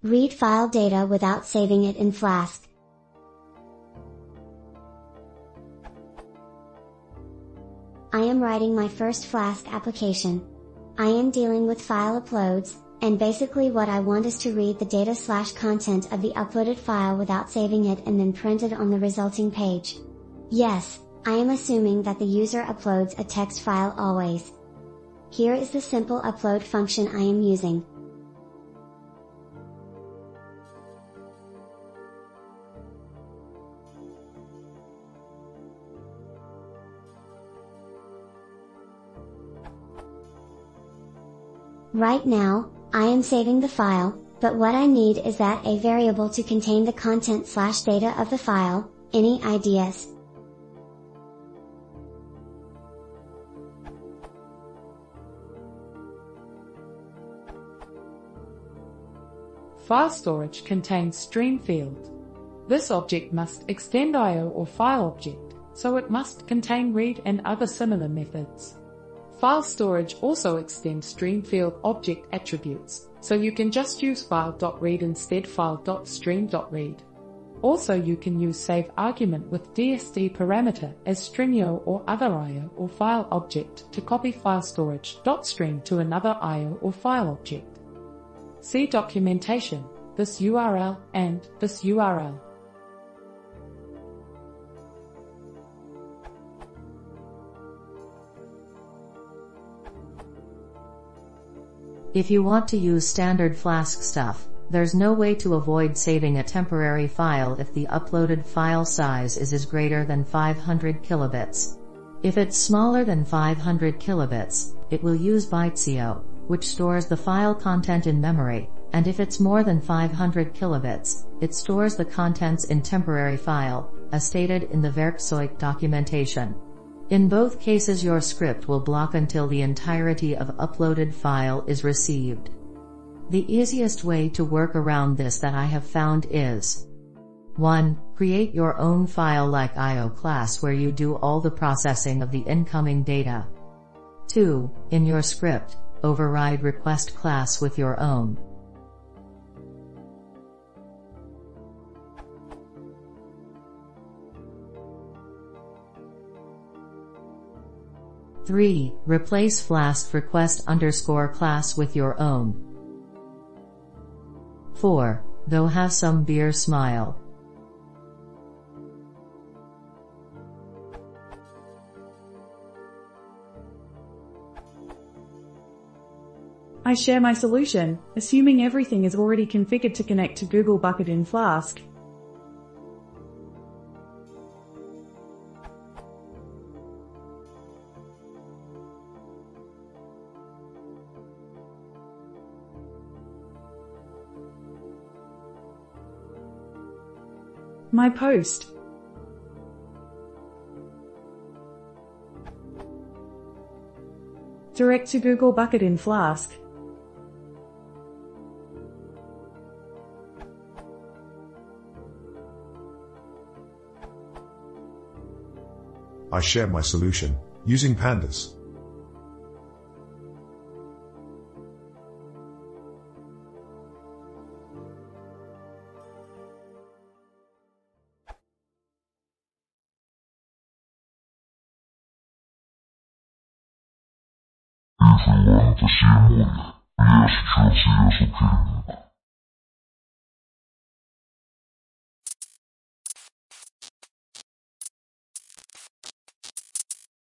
Read file data without saving it in Flask. I am writing my first Flask application. I am dealing with file uploads, and basically what I want is to read the data/content of the uploaded file without saving it and then print it on the resulting page. Yes, I am assuming that the user uploads a text file always. Here is the simple upload function I am using. Right now, I am saving the file, but what I need is that a variable to contain the content/data of the file. Any ideas? File storage contains stream field. This object must extend IO or file object, so it must contain read and other similar methods. File storage also extends stream field object attributes, so you can just use file.read instead file.stream.read. Also you can use save argument with DSD parameter as stringio or other IO or file object to copy file storage.stream to another IO or file object. See documentation, this URL and this URL. If you want to use standard Flask stuff, there's no way to avoid saving a temporary file if the uploaded file size is greater than 500 kilobits. If it's smaller than 500 kilobits, it will use bytesio, which stores the file content in memory, and if it's more than 500 kilobits, it stores the contents in temporary file, as stated in the Werkzeug documentation. In both cases your script will block until the entirety of uploaded file is received. The easiest way to work around this that I have found is 1. Create your own file like IO class where you do all the processing of the incoming data. 2. In your script, override request class with your own. Three. Replace Flask request_class with your own. 4. Go have some beer smile. I share my solution, assuming everything is already configured to connect to Google Bucket in Flask. My post. Direct to Google Bucket in Flask. I share my solution, using pandas. If you want to see more, yes,